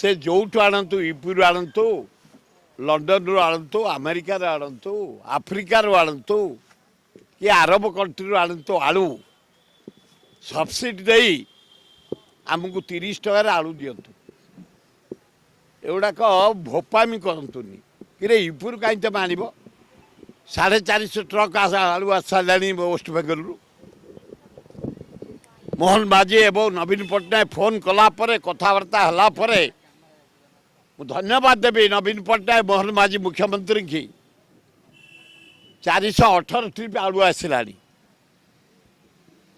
से जोठू आणतु UP आणतु London रू आणतु America आणतु Africa आणतु कि अरब कंट्री आणतु आलू सब्सिडी दे आमको 30 टकर आलू दिंतु एगुड़ाक भोपामी करतुनि कि यूपी कहीं तुम आण 450 ट्रक आलू आसाला वेस्ट बेंगल मोहन माझी एवं नवीन पट्टनायक फोन कलापर कथबार्ता है धन्यवाद देवी नवीन पट्टनायक मोहन माझी मुख्यमंत्री की 418 ट्रिप आलू आसला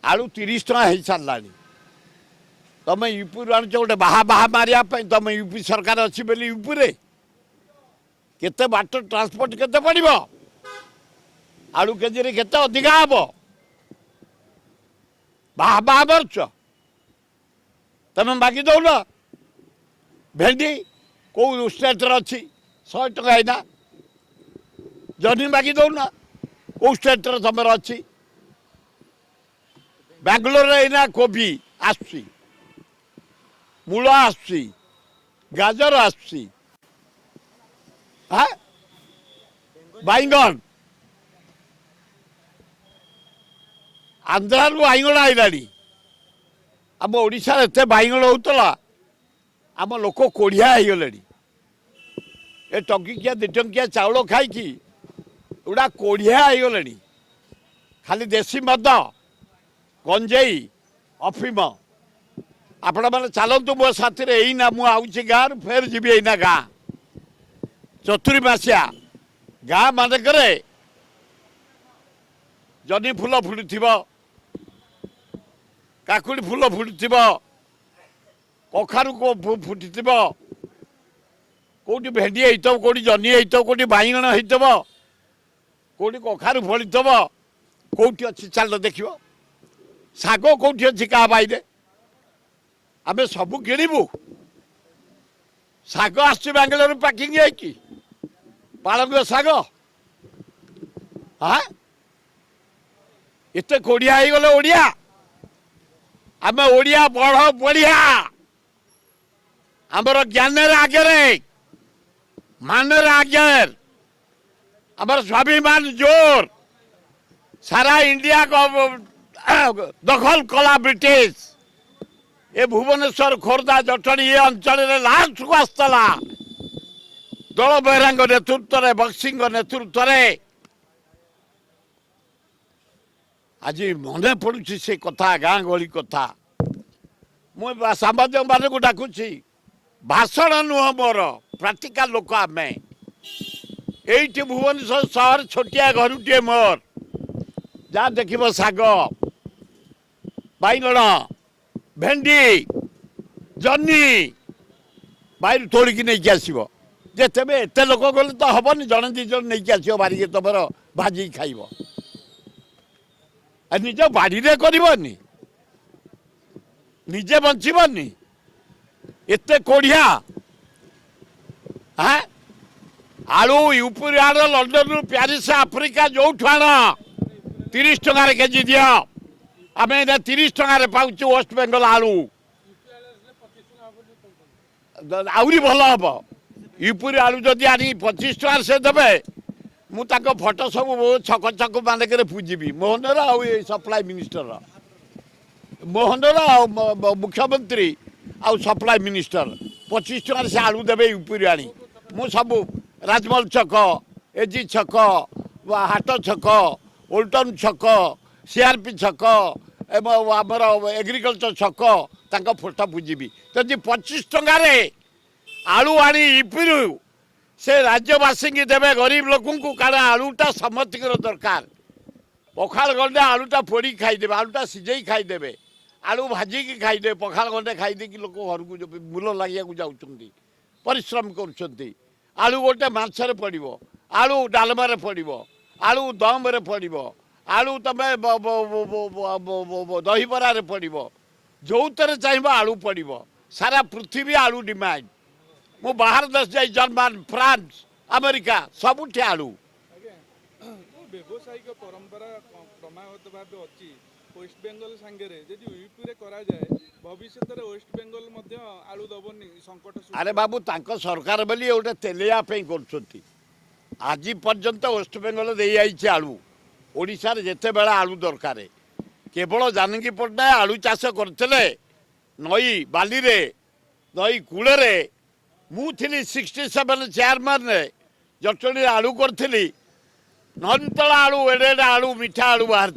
आलू 30 टका हो सारा तुम यूपी आनुच गोटे बाहा बाहा मारे तुम यूपी सरकार अच्छी बोली यूपी रे केते बाट ट्रांसपोर्ट केते पड़ो आलू केजी केते अधिका हम बाहा बाहा मारुच तुम बाकी दौन भेंडी कौ स्टेट अच्छी 100 टका है जनी बाकी दौन कौ स्टेट तुम अच्छी बेंगलोर एना कोबी आसुची मूल आसुची गाजर आसुची बैगन आंध्रा बैगण आईला आम ओडिशा एत बैगण होता आम लोक कोढ़िया हो गले ए टंकिया 2 टंकिया चाउल खाई गुड़ा कोढ़िया हो गले खाली देसी मद गंजेई अफिम आपण मैंने चलतु मो साथी यहीना मुझे गाँव फेर जी यहीना गाँ चतुर्मासिया गाँ मानक जनी फूल फुटुव काकुड़ी फूल फुटुव कखारू को फुटी कौटी भेंडी होता कौटी जनी होता कौटी बैगण होता कौटी कखारू फलिथव कौटी अच्छी चल देख शाग कौटी अच्छी क्या बाईरे आम सब किणबू शाग आस बेंगलोर पैकिंग है पालंग शाग हाँ एत कोड़िया हो गले ओडिया आम ओडिया बढ़ बढ़िया आमर ज्ञान आगे मान आगे आमर स्वाभिमान जोर सारा इंडिया को दखल कला ब्रिटिश ए भुवनेश्वर खोर्धा जटणी ये अंचल लास्ट को आसला दल बेहरा नेतृत्व बक्सी नेतृत्व आज मन पड़ुछि से कथा गाँ गली कथा मुझे सांबादिक मान को डाकुची भाषण नुह मोर प्राक्टिकल लोक आम ये भुवनेश्वर सहर छोटिया घरुटे मोर जहाँ देख शाग बैगण भेंडी जनी बाहर तोड़िकी नहीं आसो तेरे एत लोक गले तो हेनी जड़े दी जन नहीं आस बारिके तुम भाजी खाइब निज बाड़ी करनी निजे बचबनी एत कोढ़िया हाँ आलू यूपी आण लंडन प्यारिस आफ्रिका जो आण 30 टकर केजी दि आम 30 टकर पाच वेस्ट बेंगल आलू आहरी भल हम यूपी आलू जदि आनी 25 टकर से देवे मुझे फटो सब छक छक मानक पूजिबी मोहनर आ सप्लाई मिनिस्टर मोहनर मुख्यमंत्री आउ सप्लाई मिनिस्टर 25 टकर से आलू देवे यूपी आनी मु सब राजमहल छक एजी छक हाट छक ओल्टन छक सीआरपी छक आमर एग्रिकल्चर छक तांको फोटो पूजिबी जदि 25 टकर आलू आनी यूपी से राज्यवासी की देवे गरीब लोक कारण आलूटा समस्त दरकार पखाल गंडे आलूटा पोड़ी खाईदे आलूटा सीझे खाईदे आलू भाजिकी खाईदे पखाल गंडे खाईदे कि लोक घर को मूल लगे जाऊँच परिश्रम कर आलू गोटे मांसरे पड़ो आलू डालमारे पड़ो आलू दम पड़ो आलू तुम दहीबरारे पड़ो जो थे चाहिए आलू पड़ो सारा पृथ्वी आलू डिमांड मु बाहर देश जाई जर्मन फ्रांस अमेरिका सबुठी आलू व्यावसायिक परंपरा क्रमागत भाव अच्छी वेस्ट बेंगल सांगे जदि यूपी रे करा जाए भविष्य में वेस्ट बेंगल मध्य आलू दबनी संकट सृष्टि अरे बाबू तांको सरकार बोली गोटे तेलिया कर आज पर्यंत वेस्ट बेंगल दे आई आलू ओडिशार जेते बेला आलू दरकार केवल जानकी पट्टनायक आलू चाष करते नई बाली रे नई कूल मुझी 67 चेयरमैन जटणी आलू करी नंतला आलू एडे आलू मिठा आलू बाहर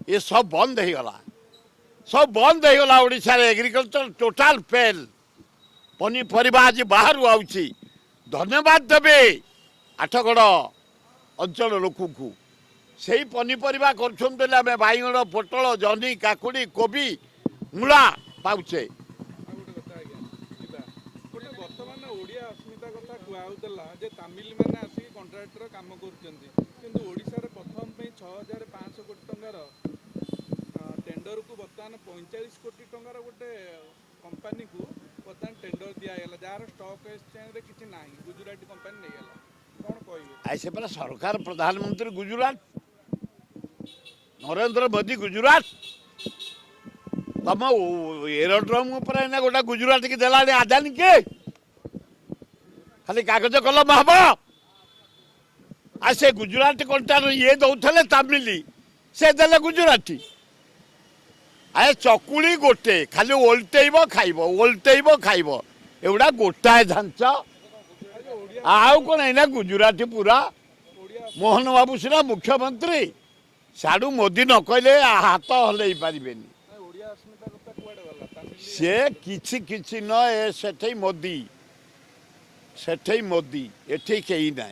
ये सब बंद हो गला ओडिशा रे एग्रीकल्चर टोटाल फेल पनीपरिया आज बाहर आउची धन्यवाद देवे आठगड़ अंचल लोक को से पनीपरिया कर बैगण पोटल जह्नी काकुड़ी कोबी मूला पाउचे गोटे बर्तमान ओडिया अस्मिता कथा कहला जे तमिल मैंने आसिक कंट्राक्टर काम करोड़शार प्रथम 6500 कोटी टंकार टेंडर को बर्तमान 45 कोटी टंकार गोटे कंपनी को बर्तमान टेंडर दिगला जार स्टॉक एक्सचेंज किसी ना गुजराती कंपनी नहीं गला कौन कह ऐसे पहले सरकार प्रधानमंत्री गुजरात नरेंद्र मोदी गुजरात तुम एरोड्रोम गोटे गुजरात की देला आदानी के खाली कागज कलम हम आ से गुजरात कंटार ये दौले तामिल से देले गुजराती आए चकुली गोटे खाली ओल्टेब खाइब एवडा गोटाए ढांच आउ कौन है गुजराती पूरा मोहन बाबू सीना मुख्यमंत्री साडू मोदी न कहले हाथ हल पारे से किछि न ए सेठै मोदी एठी कहीं ना।